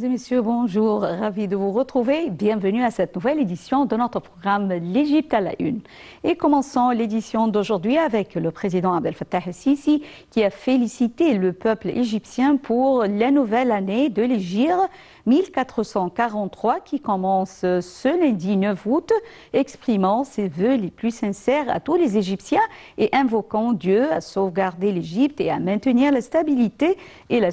et messieurs, bonjour. Ravi de vous retrouver. Bienvenue à cette nouvelle édition de notre programme L'Égypte à la une. Et commençons l'édition d'aujourd'hui avec le président Abdel Fattah el-Sisi qui a félicité le peuple égyptien pour la nouvelle année de l'Hégire 1443 qui commence ce lundi 9 août, exprimant ses vœux les plus sincères à tous les Égyptiens et invoquant Dieu à sauvegarder l'Égypte et à maintenir la stabilité et la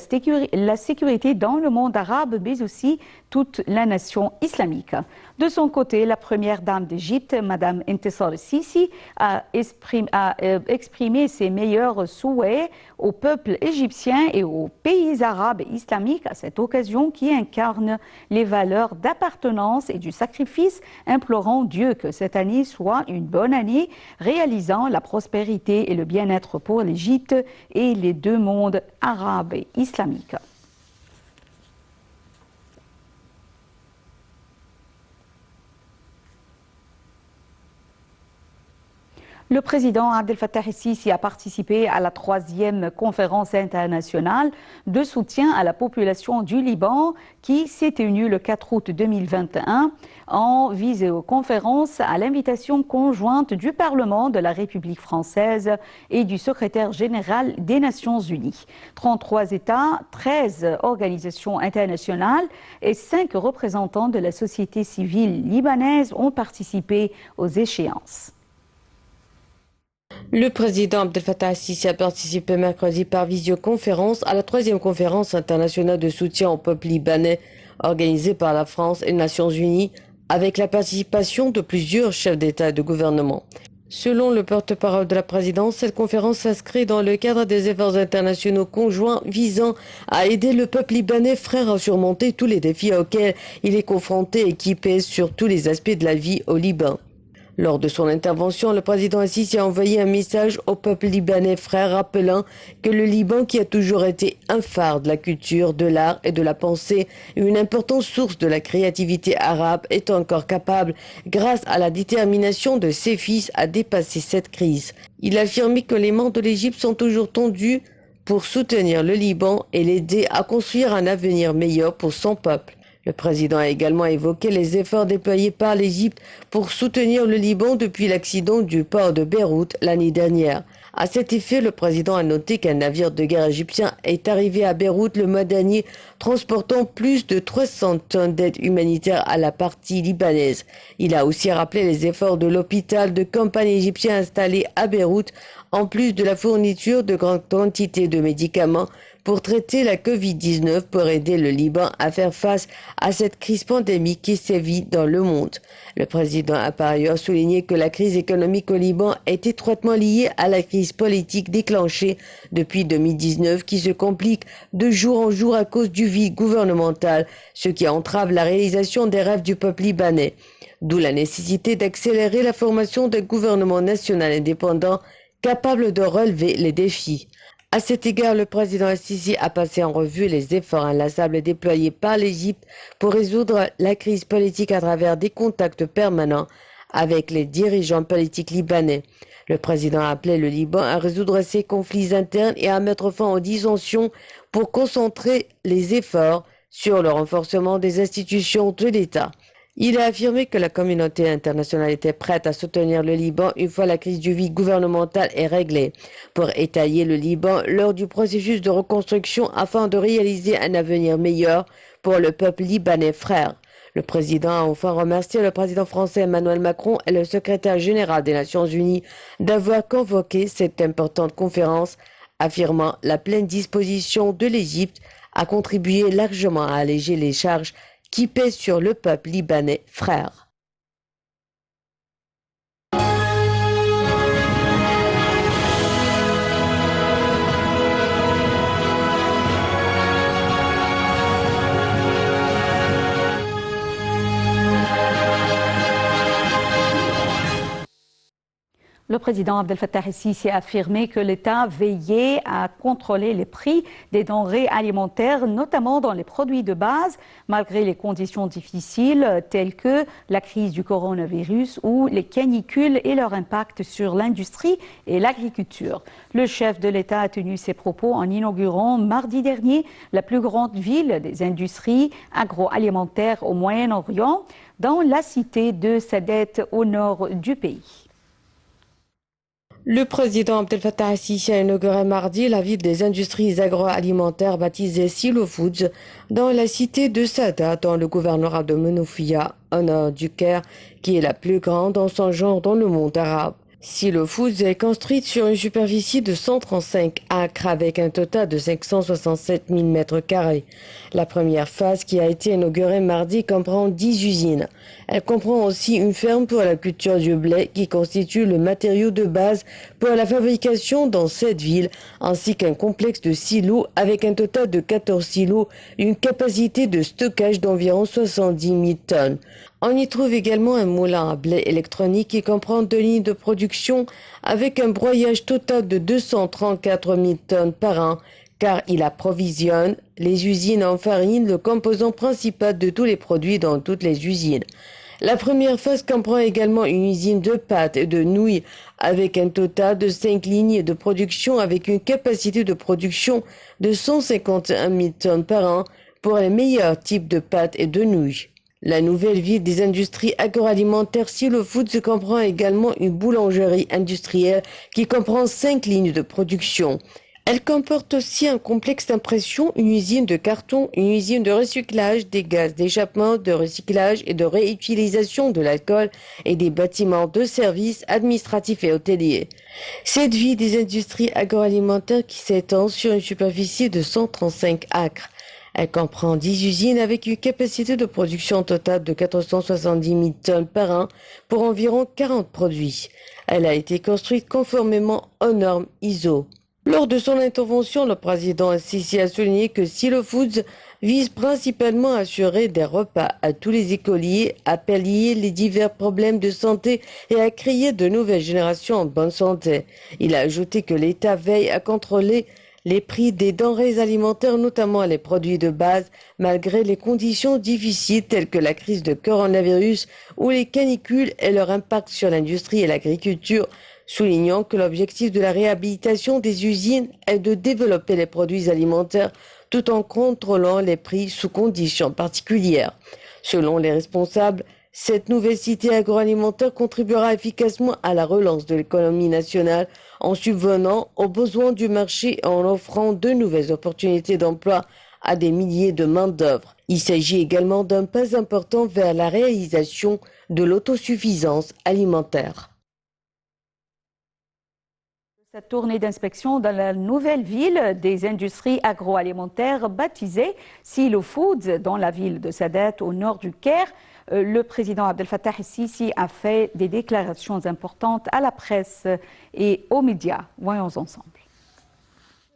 sécurité dans le monde arabe, mais aussi toute la nation islamique. De son côté, la première dame d'Égypte, Madame Entessar el-Sisi, a exprimé ses meilleurs souhaits au peuple égyptien et aux pays arabes et islamiques à cette occasion qui incarne les valeurs d'appartenance et du sacrifice, implorant Dieu que cette année soit une bonne année, réalisant la prospérité et le bien-être pour l'Égypte et les deux mondes arabes et islamiques. Le président Abdel Fattah el-Sisi a participé à la 3e conférence internationale de soutien à la population du Liban qui s'est tenue le 4 août 2021 en visioconférence à l'invitation conjointe du Parlement de la République française et du secrétaire général des Nations Unies. 33 États, 13 organisations internationales et 5 représentants de la société civile libanaise ont participé aux échéances. Le président Abdel Fattah el-Sisi a participé mercredi par visioconférence à la 3e conférence internationale de soutien au peuple libanais organisée par la France et les Nations Unies avec la participation de plusieurs chefs d'État et de gouvernement. Selon le porte-parole de la présidence, cette conférence s'inscrit dans le cadre des efforts internationaux conjoints visant à aider le peuple libanais frère à surmonter tous les défis auxquels il est confronté et qui pèsent sur tous les aspects de la vie au Liban. Lors de son intervention, le président el-Sisi a envoyé un message au peuple libanais frère rappelant que le Liban, qui a toujours été un phare de la culture, de l'art et de la pensée, une importante source de la créativité arabe, est encore capable, grâce à la détermination de ses fils, à dépasser cette crise. Il a affirmé que les mains de l'Égypte sont toujours tendues pour soutenir le Liban et l'aider à construire un avenir meilleur pour son peuple. Le président a également évoqué les efforts déployés par l'Égypte pour soutenir le Liban depuis l'accident du port de Beyrouth l'année dernière. À cet effet, le président a noté qu'un navire de guerre égyptien est arrivé à Beyrouth le mois dernier, transportant plus de 300 tonnes d'aide humanitaire à la partie libanaise. Il a aussi rappelé les efforts de l'hôpital de campagne égyptien installé à Beyrouth, en plus de la fourniture de grandes quantités de médicaments pour traiter la Covid-19 pour aider le Liban à faire face à cette crise pandémique qui sévit dans le monde. Le président a par ailleurs souligné que la crise économique au Liban est étroitement liée à la crise politique déclenchée depuis 2019 qui se complique de jour en jour à cause du vide gouvernemental, ce qui entrave la réalisation des rêves du peuple libanais. D'où la nécessité d'accélérer la formation d'un gouvernement national indépendant capable de relever les défis. À cet égard, le président el-Sisi a passé en revue les efforts inlassables déployés par l'Égypte pour résoudre la crise politique à travers des contacts permanents avec les dirigeants politiques libanais. Le président a appelé le Liban à résoudre ses conflits internes et à mettre fin aux dissensions pour concentrer les efforts sur le renforcement des institutions de l'État. Il a affirmé que la communauté internationale était prête à soutenir le Liban une fois la crise du vide gouvernemental est réglée, pour étayer le Liban lors du processus de reconstruction afin de réaliser un avenir meilleur pour le peuple libanais frère. Le président a enfin remercié le président français Emmanuel Macron et le secrétaire général des Nations Unies d'avoir convoqué cette importante conférence, affirmant la pleine disposition de l'Égypte à contribuer largement à alléger les charges qui pèse sur le peuple libanais frère. Le président Abdel Fattah el-Sisi a affirmé que l'État veillait à contrôler les prix des denrées alimentaires, notamment dans les produits de base, malgré les conditions difficiles telles que la crise du coronavirus ou les canicules et leur impact sur l'industrie et l'agriculture. Le chef de l'État a tenu ses propos en inaugurant mardi dernier la plus grande ville des industries agroalimentaires au Moyen-Orient, dans la cité de Sadet au nord du pays. Le président Abdel Fattah el-Sisi a inauguré mardi la ville des industries agroalimentaires baptisée Silo Foods dans la cité de Saada, dans le gouvernorat de Menofia, au nord du Caire, qui est la plus grande en son genre dans le monde arabe. Silo Foods est construite sur une superficie de 135 acres avec un total de 567 000 mètres carrés. La première phase qui a été inaugurée mardi comprend 10 usines. Elle comprend aussi une ferme pour la culture du blé qui constitue le matériau de base pour la fabrication dans cette ville, ainsi qu'un complexe de silos avec un total de 14 silos et une capacité de stockage d'environ 70 000 tonnes. On y trouve également un moulin à blé électronique qui comprend 2 lignes de production avec un broyage total de 234 000 tonnes par an, car il approvisionne les usines en farine, le composant principal de tous les produits dans toutes les usines. La première phase comprend également une usine de pâtes et de nouilles avec un total de 5 lignes de production avec une capacité de production de 151 000 tonnes par an pour les meilleurs types de pâtes et de nouilles. La nouvelle ville des industries agroalimentaires Silo Foods comprend également une boulangerie industrielle qui comprend 5 lignes de production. Elle comporte aussi un complexe d'impression, une usine de carton, une usine de recyclage des gaz d'échappement, de recyclage et de réutilisation de l'alcool et des bâtiments de services administratifs et hôteliers. Cette ville des industries agroalimentaires qui s'étend sur une superficie de 135 acres. Elle comprend 10 usines avec une capacité de production totale de 470 000 tonnes par an pour environ 40 produits. Elle a été construite conformément aux normes ISO. Lors de son intervention, le président el-Sisi a souligné que Silo Foods vise principalement à assurer des repas à tous les écoliers, à pallier les divers problèmes de santé et à créer de nouvelles générations en bonne santé. Il a ajouté que l'État veille à contrôler les prix des denrées alimentaires, notamment les produits de base, malgré les conditions difficiles telles que la crise de coronavirus ou les canicules et leur impact sur l'industrie et l'agriculture, soulignant que l'objectif de la réhabilitation des usines est de développer les produits alimentaires tout en contrôlant les prix sous conditions particulières. Selon les responsables, cette nouvelle cité agroalimentaire contribuera efficacement à la relance de l'économie nationale en subvenant aux besoins du marché et en offrant de nouvelles opportunités d'emploi à des milliers de main-d'œuvre. Il s'agit également d'un pas important vers la réalisation de l'autosuffisance alimentaire. Cette tournée d'inspection dans la nouvelle ville des industries agroalimentaires baptisée Silo Foods dans la ville de Sadet au nord du Caire, le président Abdel Fattah el-Sisi a fait des déclarations importantes à la presse et aux médias. Voyons ensemble.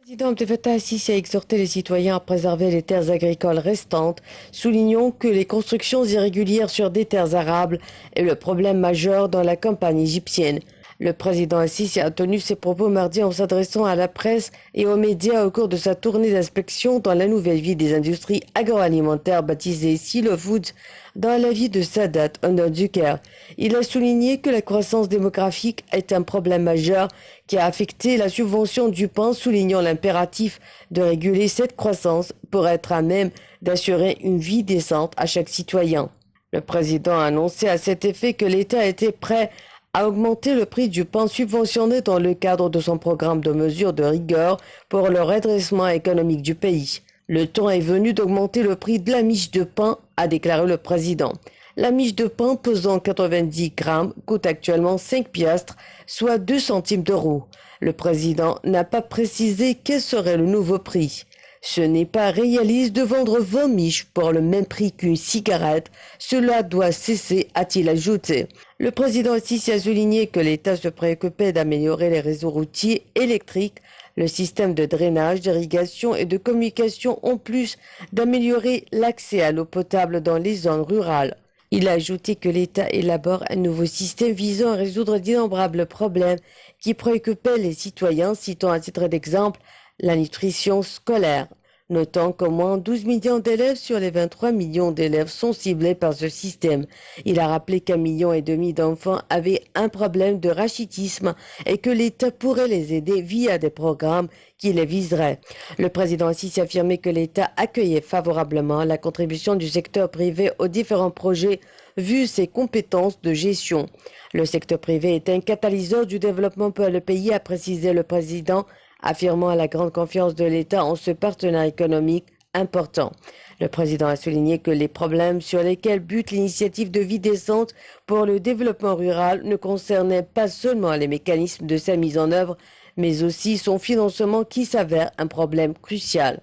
Le président Abdel Fattah el-Sisi a exhorté les citoyens à préserver les terres agricoles restantes, soulignant que les constructions irrégulières sur des terres arables est le problème majeur dans la campagne égyptienne. Le président el-Sisi a tenu ses propos mardi en s'adressant à la presse et aux médias au cours de sa tournée d'inspection dans la nouvelle ville des industries agroalimentaires baptisée Silo Foods dans la ville de Sadat, au nord du Caire. Il a souligné que la croissance démographique est un problème majeur qui a affecté la subvention du pain, soulignant l'impératif de réguler cette croissance pour être à même d'assurer une vie décente à chaque citoyen. Le président a annoncé à cet effet que l'État était prêt à augmenter le prix du pain subventionné dans le cadre de son programme de mesures de rigueur pour le redressement économique du pays. Le temps est venu d'augmenter le prix de la miche de pain, a déclaré le président. La miche de pain pesant 90 grammes coûte actuellement 5 piastres, soit 2 centimes d'euros. Le président n'a pas précisé quel serait le nouveau prix. Ce n'est pas réaliste de vendre 20 miches pour le même prix qu'une cigarette. Cela doit cesser, a-t-il ajouté. Le président el-Sisi a souligné que l'État se préoccupait d'améliorer les réseaux routiers électriques, le système de drainage, d'irrigation et de communication, en plus d'améliorer l'accès à l'eau potable dans les zones rurales. Il a ajouté que l'État élabore un nouveau système visant à résoudre d'innombrables problèmes qui préoccupaient les citoyens, citant à titre d'exemple la nutrition scolaire. Notant qu'au moins 12 millions d'élèves sur les 23 millions d'élèves sont ciblés par ce système. Il a rappelé qu'1,5 million d'enfants avaient un problème de rachitisme et que l'État pourrait les aider via des programmes qui les viseraient. Le président Assisi a affirmé que l'État accueillait favorablement la contribution du secteur privé aux différents projets vu ses compétences de gestion. Le secteur privé est un catalyseur du développement pour le pays, a précisé le président, affirmant la grande confiance de l'État en ce partenaire économique important. Le président a souligné que les problèmes sur lesquels bute l'initiative de vie décente pour le développement rural ne concernaient pas seulement les mécanismes de sa mise en œuvre, mais aussi son financement qui s'avère un problème crucial.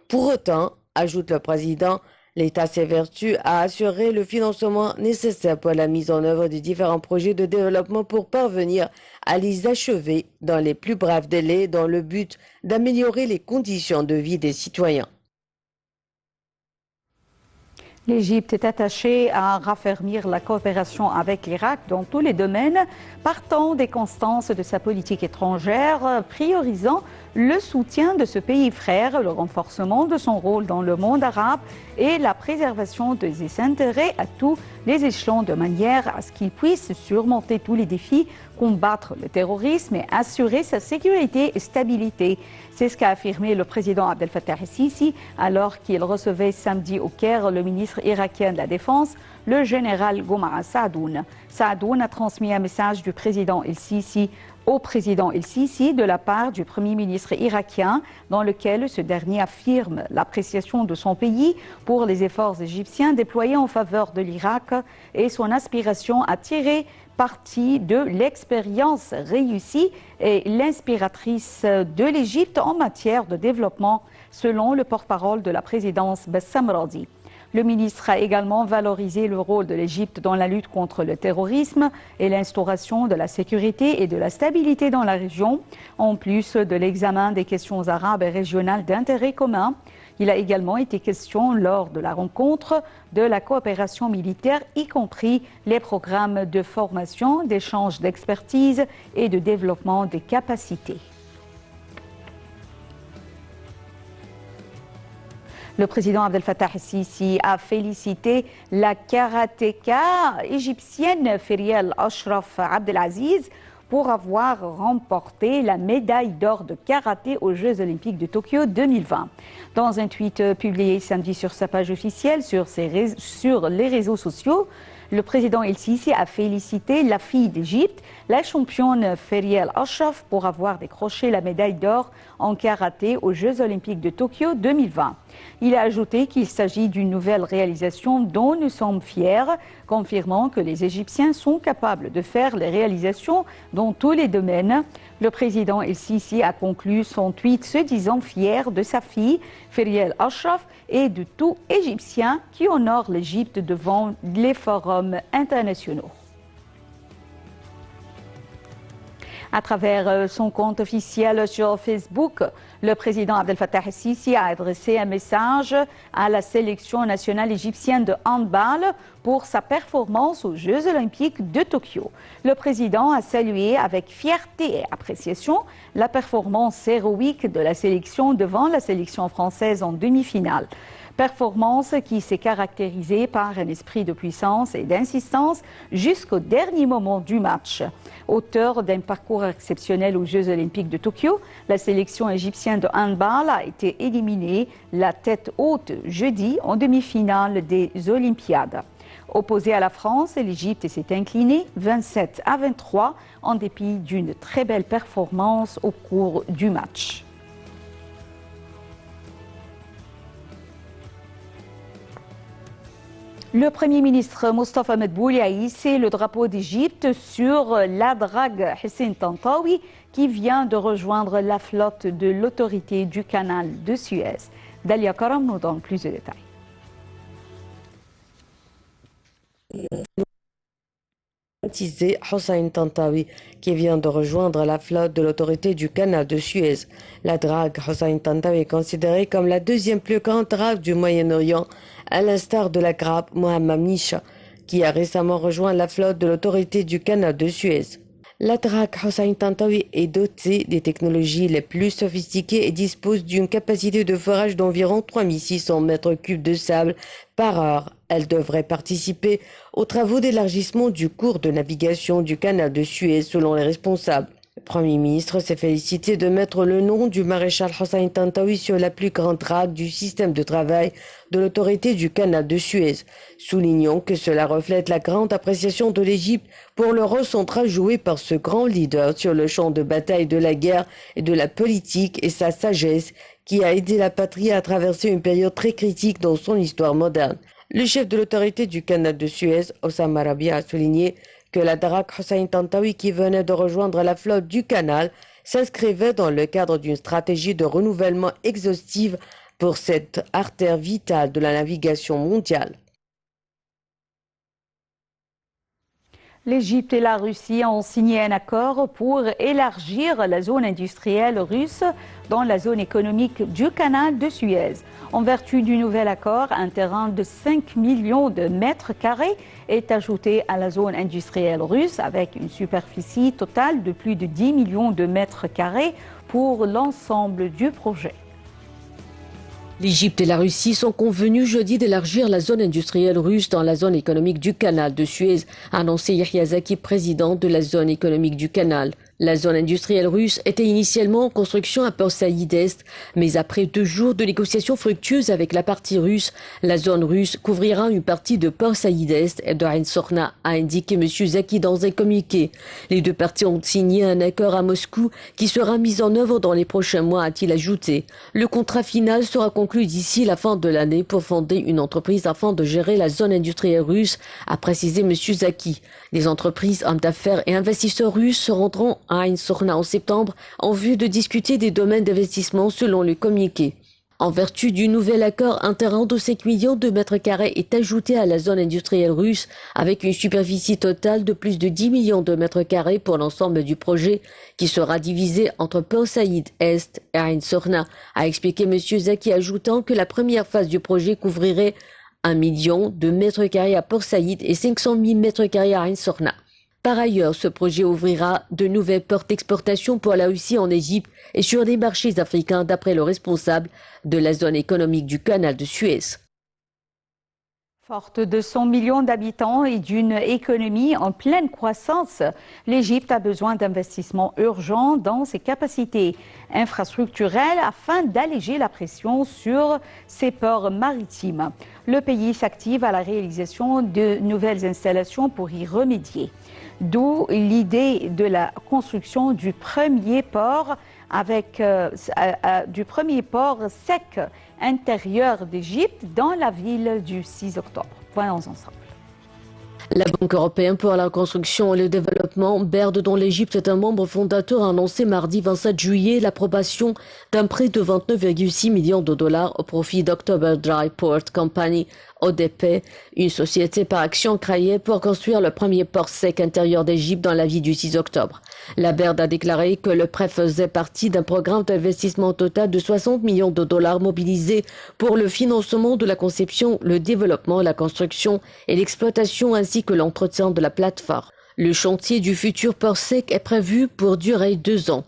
Pour autant, ajoute le président, l'État s'évertue à assurer le financement nécessaire pour la mise en œuvre de différents projets de développement pour parvenir à les achever dans les plus brefs délais dans le but d'améliorer les conditions de vie des citoyens. L'Égypte est attachée à raffermir la coopération avec l'Irak dans tous les domaines, partant des constances de sa politique étrangère, priorisant le soutien de ce pays frère, le renforcement de son rôle dans le monde arabe et la préservation de ses intérêts à tous les échelons de manière à ce qu'il puisse surmonter tous les défis, combattre le terrorisme et assurer sa sécurité et stabilité. C'est ce qu'a affirmé le président Abdel Fattah el-Sisi alors qu'il recevait samedi au Caire le ministre irakien de la Défense, le général Gomara Saadoun. Saadoun a transmis un message du président el-Sisi au président el-Sisi de la part du Premier ministre irakien dans lequel ce dernier affirme l'appréciation de son pays pour les efforts égyptiens déployés en faveur de l'Irak et son aspiration à tirer parti de l'expérience réussie et l'inspiratrice de l'Égypte en matière de développement, selon le porte-parole de la présidence Bassam Radi. Le ministre a également valorisé le rôle de l'Égypte dans la lutte contre le terrorisme et l'instauration de la sécurité et de la stabilité dans la région, en plus de l'examen des questions arabes et régionales d'intérêt commun. Il a également été question lors de la rencontre de la coopération militaire, y compris les programmes de formation, d'échange d'expertise et de développement des capacités. Le président Abdel Fattah el-Sisi a félicité la karatéka égyptienne Feriel Ashraf Abdelaziz pour avoir remporté la médaille d'or de karaté aux Jeux Olympiques de Tokyo 2020. Dans un tweet publié samedi sur sa page officielle sur les réseaux sociaux, le président el-Sisi a félicité la fille d'Égypte, la championne Feriel Ashraf, pour avoir décroché la médaille d'or en karaté aux Jeux Olympiques de Tokyo 2020. Il a ajouté qu'il s'agit d'une nouvelle réalisation dont nous sommes fiers, confirmant que les Égyptiens sont capables de faire les réalisations dans tous les domaines. Le président el-Sisi a conclu son tweet se disant fier de sa fille, Feriel Ashraf, et de tout Égyptien qui honore l'Égypte devant les forums internationaux. À travers son compte officiel sur Facebook, le président Abdel Fattah el-Sisi a adressé un message à la sélection nationale égyptienne de handball pour sa performance aux Jeux Olympiques de Tokyo. Le président a salué avec fierté et appréciation la performance héroïque de la sélection devant la sélection française en demi-finale. Performance qui s'est caractérisée par un esprit de puissance et d'insistance jusqu'au dernier moment du match. Auteur d'un parcours exceptionnel aux Jeux Olympiques de Tokyo, la sélection égyptienne de handball a été éliminée la tête haute jeudi en demi-finale des Olympiades. Opposée à la France, l'Égypte s'est inclinée 27-23 en dépit d'une très belle performance au cours du match. Le Premier ministre Mostafa Medbouli a hissé le drapeau d'Égypte sur la drague Hussein Tantawi qui vient de rejoindre la flotte de l'autorité du canal de Suez. Dalia Karam nous donne plus de détails. Hussein Tantawi, qui vient de rejoindre la flotte de l'autorité du canal de Suez. La drague Hussein Tantawi est considérée comme la deuxième plus grande drague du Moyen-Orient, à l'instar de la grappe Mohammad Misha, qui a récemment rejoint la flotte de l'autorité du canal de Suez. La Drac Hossein Tantawi est dotée des technologies les plus sophistiquées et dispose d'une capacité de forage d'environ 3600 mètres cubes de sable par heure. Elle devrait participer aux travaux d'élargissement du cours de navigation du canal de Suez selon les responsables. Le Premier ministre s'est félicité de mettre le nom du maréchal Hossein Tantawi sur la plus grande drague du système de travail de l'autorité du canal de Suez. Soulignons que cela reflète la grande appréciation de l'Égypte pour le rôle central joué par ce grand leader sur le champ de bataille de la guerre et de la politique et sa sagesse qui a aidé la patrie à traverser une période très critique dans son histoire moderne. Le chef de l'autorité du canal de Suez, Hossam Arabi, a souligné que la Drac Hossein Tantawi, qui venait de rejoindre la flotte du canal, s'inscrivait dans le cadre d'une stratégie de renouvellement exhaustive pour cette artère vitale de la navigation mondiale. L'Égypte et la Russie ont signé un accord pour élargir la zone industrielle russe dans la zone économique du canal de Suez. En vertu du nouvel accord, un terrain de 5 millions de mètres carrés est ajouté à la zone industrielle russe avec une superficie totale de plus de 10 millions de mètres carrés pour l'ensemble du projet. L'Égypte et la Russie sont convenus jeudi d'élargir la zone industrielle russe dans la zone économique du canal de Suez, a annoncé Yahya Zaki, président de la zone économique du canal. La zone industrielle russe était initialement en construction à Port Saïd Est, mais après 2 jours de négociations fructueuses avec la partie russe, la zone russe couvrira une partie de Port Saïd Est et de Ain Sorna, a indiqué M. Zaki dans un communiqué. Les 2 parties ont signé un accord à Moscou qui sera mis en œuvre dans les prochains mois, a-t-il ajouté. Le contrat final sera conclu d'ici la fin de l'année pour fonder une entreprise afin de gérer la zone industrielle russe, a précisé M. Zaki. Les entreprises, hommes d'affaires et investisseurs russes se rendront à Ain Sorna en septembre en vue de discuter des domaines d'investissement selon le communiqué. En vertu du nouvel accord, un terrain de 5 millions de mètres carrés est ajouté à la zone industrielle russe avec une superficie totale de plus de 10 millions de mètres carrés pour l'ensemble du projet qui sera divisé entre Port Saïd Est et Ain Sorna, a expliqué M. Zaki, ajoutant que la première phase du projet couvrirait 1 million de mètres carrés à Port Saïd et 500 000 mètres carrés à Ain Sorna. Par ailleurs, ce projet ouvrira de nouvelles portes d'exportation pour la Russie en Égypte et sur les marchés africains, d'après le responsable de la zone économique du canal de Suez. Forte de 100 millions d'habitants et d'une économie en pleine croissance, l'Égypte a besoin d'investissements urgents dans ses capacités infrastructurelles afin d'alléger la pression sur ses ports maritimes. Le pays s'active à la réalisation de nouvelles installations pour y remédier. D'où l'idée de la construction du premier port sec intérieur d'Égypte dans la ville du 6 octobre. Voyons ensemble. La Banque européenne pour la reconstruction et le développement, BERD, dont l'Égypte est un membre fondateur, a annoncé mardi 27 juillet l'approbation d'un prêt de 29,6 millions de dollars au profit d'October Dry Port Company, ODP, une société par action créée pour construire le premier port sec intérieur d'Égypte dans la ville du 6 octobre. La BERD a déclaré que le prêt faisait partie d'un programme d'investissement total de 60 millions de dollars mobilisés pour le financement de la conception, le développement, la construction et l'exploitation ainsi que l'entretien de la plateforme. Le chantier du futur port sec est prévu pour durer 2 ans.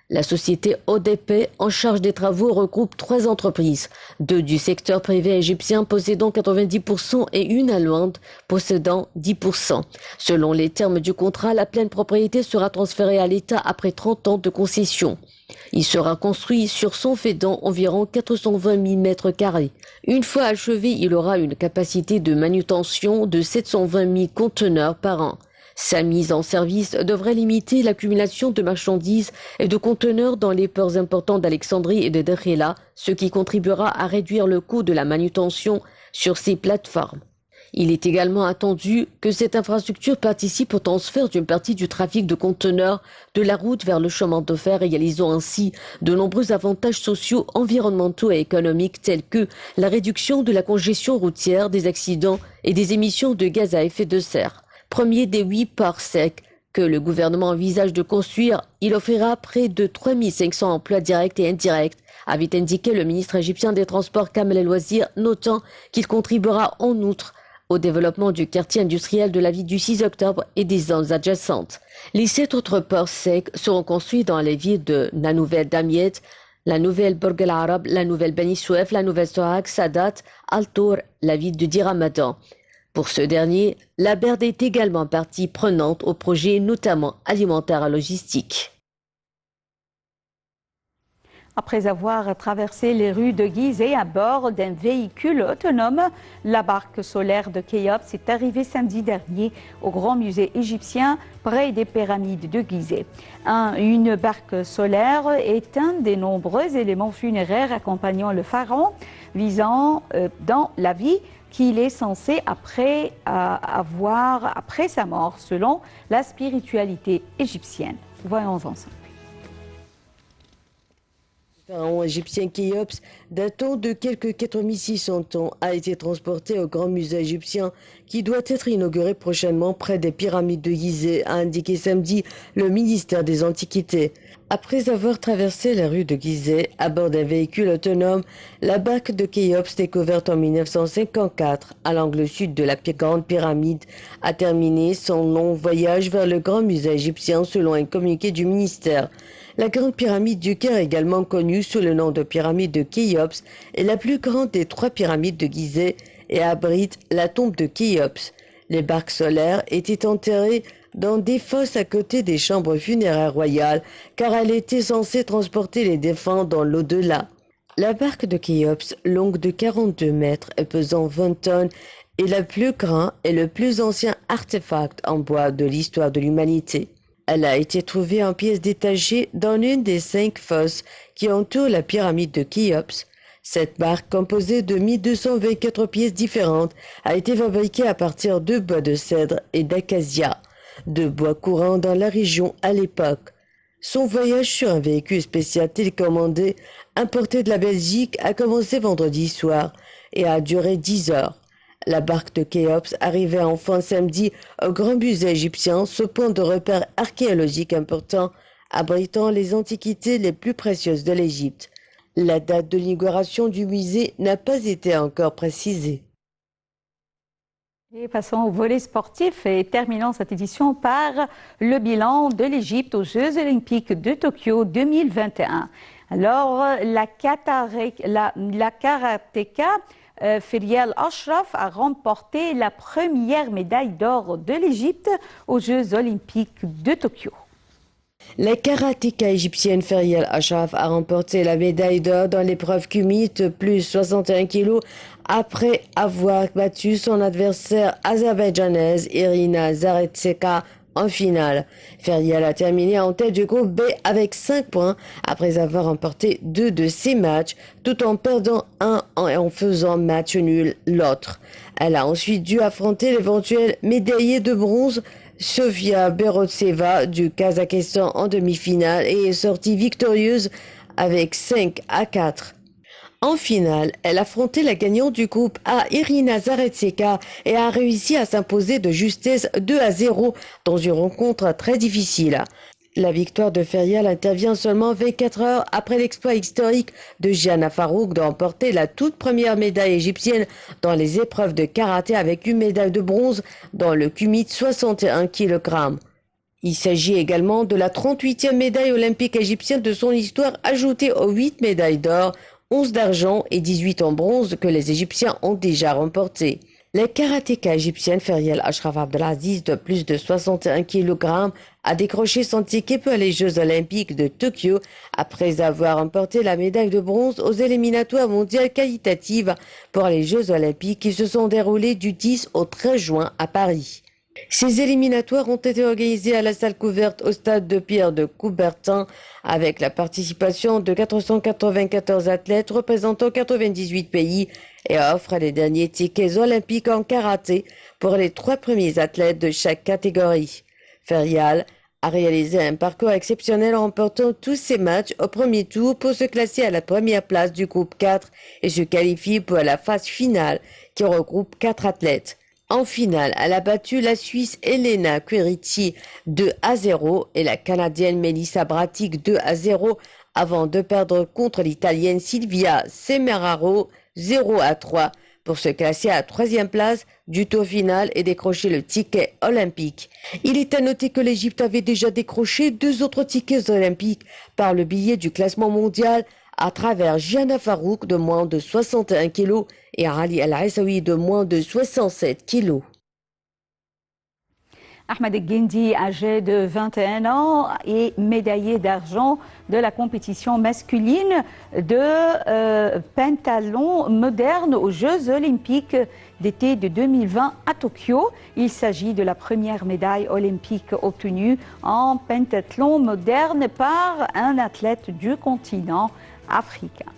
La société ODP, en charge des travaux, regroupe 3 entreprises, 2 du secteur privé égyptien possédant 90% et une allemande possédant 10%. Selon les termes du contrat, la pleine propriété sera transférée à l'État après 30 ans de concession. Il sera construit sur son faisant environ 420 000 mètres carrés. Une fois achevé, il aura une capacité de manutention de 720 000 conteneurs par an. Sa mise en service devrait limiter l'accumulation de marchandises et de conteneurs dans les ports importants d'Alexandrie et de Dakhila, ce qui contribuera à réduire le coût de la manutention sur ces plateformes. Il est également attendu que cette infrastructure participe au transfert d'une partie du trafic de conteneurs de la route vers le chemin de fer, réalisant ainsi de nombreux avantages sociaux, environnementaux et économiques tels que la réduction de la congestion routière, des accidents et des émissions de gaz à effet de serre. Premier des 8 ports secs que le gouvernement envisage de construire, il offrira près de 3 500 emplois directs et indirects, avait indiqué le ministre égyptien des Transports Kamel El Wazir, notant qu'il contribuera en outre au développement du quartier industriel de la ville du 6 octobre et des zones adjacentes. Les 7 autres ports secs seront construits dans les villes de la Nouvelle Damiette, la Nouvelle Borg El Arab, la Nouvelle Beni Souef, la Nouvelle Sohag, Sadat, Al-Tour, la ville de Diramadan. Pour ce dernier, la BERD est également partie prenante au projet, notamment alimentaire et logistique. Après avoir traversé les rues de Gizeh à bord d'un véhicule autonome, la barque solaire de Khéops est arrivée samedi dernier au Grand Musée égyptien près des pyramides de Gizeh. Une barque solaire est un des nombreux éléments funéraires accompagnant le pharaon, visant dans la vie qu'il est censé avoir après sa mort, selon la spiritualité égyptienne. Voyons ensemble. Le pharaon égyptien Khéops, datant de quelques 4600 ans, a été transporté au Grand Musée égyptien qui doit être inauguré prochainement près des pyramides de Gizeh, a indiqué samedi le ministère des Antiquités. Après avoir traversé la rue de Gizeh à bord d'un véhicule autonome, la barque de Khéops, découverte en 1954 à l'angle sud de la grande pyramide, a terminé son long voyage vers le Grand Musée égyptien selon un communiqué du ministère. La grande pyramide du Caire, également connue sous le nom de pyramide de Khéops, est la plus grande des 3 pyramides de Gizeh et abrite la tombe de Khéops. Les barques solaires étaient enterrées dans des fosses à côté des chambres funéraires royales, car elle était censée transporter les défunts dans l'au-delà. La barque de Khéops, longue de 42 mètres et pesant 20 tonnes, est la plus grande et le plus ancien artefact en bois de l'histoire de l'humanité. Elle a été trouvée en pièces détachées dans l'une des 5 fosses qui entourent la pyramide de Khéops. Cette barque, composée de 1224 pièces différentes, a été fabriquée à partir de bois de cèdre et d'acacia, de bois courants dans la région à l'époque. Son voyage sur un véhicule spécial télécommandé importé de la Belgique a commencé vendredi soir et a duré 10 heures. La barque de Khéops arrivait enfin samedi au Grand Musée égyptien, ce point de repère archéologique important, abritant les antiquités les plus précieuses de l'Égypte. La date de l'inauguration du musée n'a pas été encore précisée. Et passons au volet sportif et terminons cette édition par le bilan de l'Égypte aux Jeux olympiques de Tokyo 2021. Alors, la karatéka Ferial Ashraf a remporté la première médaille d'or de l'Égypte aux Jeux olympiques de Tokyo. La karatéka égyptienne Ferial Ashraf a remporté la médaille d'or dans l'épreuve kumite plus 61 kg après avoir battu son adversaire azerbaïdjanaise Irina Zaretseka en finale. Ferial a terminé en tête du groupe B avec 5 points après avoir remporté 2 de ses matchs tout en perdant un et en faisant match nul l'autre. Elle a ensuite dû affronter l'éventuel médaillé de bronze Sofia Berotseva du Kazakhstan en demi-finale et est sortie victorieuse avec 5-4. En finale, elle affrontait la gagnante du groupe A, Irina Zaretseka, et a réussi à s'imposer de justesse 2-0 dans une rencontre très difficile. La victoire de Ferial intervient seulement 24 heures après l'exploit historique de Gianna Farouk de remporter la toute première médaille égyptienne dans les épreuves de karaté avec une médaille de bronze dans le kumite 61 kg. Il s'agit également de la 38e médaille olympique égyptienne de son histoire, ajoutée aux 8 médailles d'or, 11 d'argent et 18 en bronze que les Égyptiens ont déjà remportées. La karatéka égyptienne Ferial Ashraf Abdelaziz, de plus de 61 kg, a décroché son ticket pour les Jeux olympiques de Tokyo après avoir remporté la médaille de bronze aux éliminatoires mondiales qualitatives pour les Jeux olympiques qui se sont déroulés du 10 au 13 juin à Paris. Ces éliminatoires ont été organisés à la salle couverte au stade de Pierre de Coubertin avec la participation de 494 athlètes représentant 98 pays et offrent les derniers tickets olympiques en karaté pour les 3 premiers athlètes de chaque catégorie. Ferial a réalisé un parcours exceptionnel en remportant tous ses matchs au premier tour pour se classer à la première place du groupe 4 et se qualifier pour la phase finale qui regroupe 4 athlètes. En finale, elle a battu la Suisse Elena Quirici 2-0 et la Canadienne Melissa Bratic 2-0 avant de perdre contre l'Italienne Silvia Semeraro 0-3 pour se classer à la 3e place du tour final et décrocher le ticket olympique. Il est à noter que l'Égypte avait déjà décroché 2 autres tickets olympiques par le biais du classement mondial à travers Gianna Farouk de moins de 61 kg et Ali El Aissaoui de moins de 67 kg. Ahmed Guendi, âgé de 21 ans, est médaillé d'argent de la compétition masculine de pentathlon moderne aux Jeux olympiques d'été de 2020 à Tokyo. Il s'agit de la première médaille olympique obtenue en pentathlon moderne par un athlète du continent africain.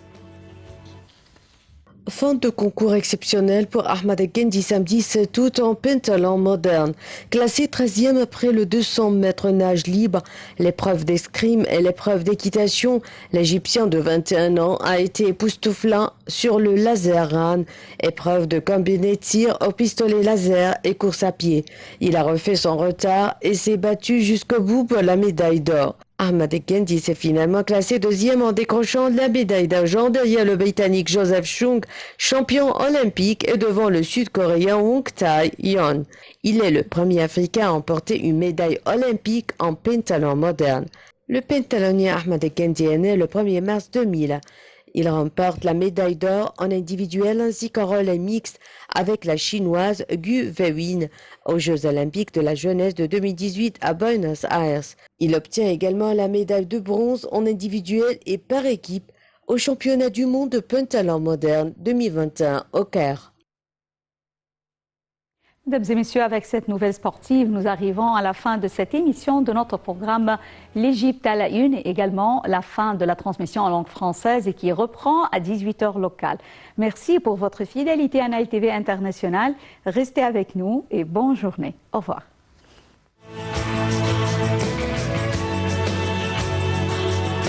Fin de concours exceptionnel pour Ahmed Guendi samedi 7 août en pentathlon moderne. Classé 13e après le 200 mètres nage libre, l'épreuve d'escrime et l'épreuve d'équitation, l'Égyptien de 21 ans a été époustouflant sur le laser run, épreuve de combiné tir au pistolet laser et course à pied. Il a refait son retard et s'est battu jusqu'au bout pour la médaille d'or. Ahmed Guendi s'est finalement classé 2e en décrochant la médaille d'argent derrière le Britannique Joseph Chung, champion olympique, et devant le Sud-Coréen Woong Tae-yeon. Il est le premier Africain à emporter une médaille olympique en pentathlon moderne. Le pentathlonien Ahmed Guendi est né le 1er mars 2000. Il remporte la médaille d'or en individuel ainsi qu'en relais mixte avec la chinoise Gu Weiwin aux Jeux olympiques de la jeunesse de 2018 à Buenos Aires. Il obtient également la médaille de bronze en individuel et par équipe au championnat du monde de pentathlon moderne 2021 au Caire. Mesdames et messieurs, avec cette nouvelle sportive, nous arrivons à la fin de cette émission de notre programme L'Égypte à la une, et également la fin de la transmission en langue française et qui reprend à 18h locale. Merci pour votre fidélité à Nile TV International. Restez avec nous et bonne journée. Au revoir.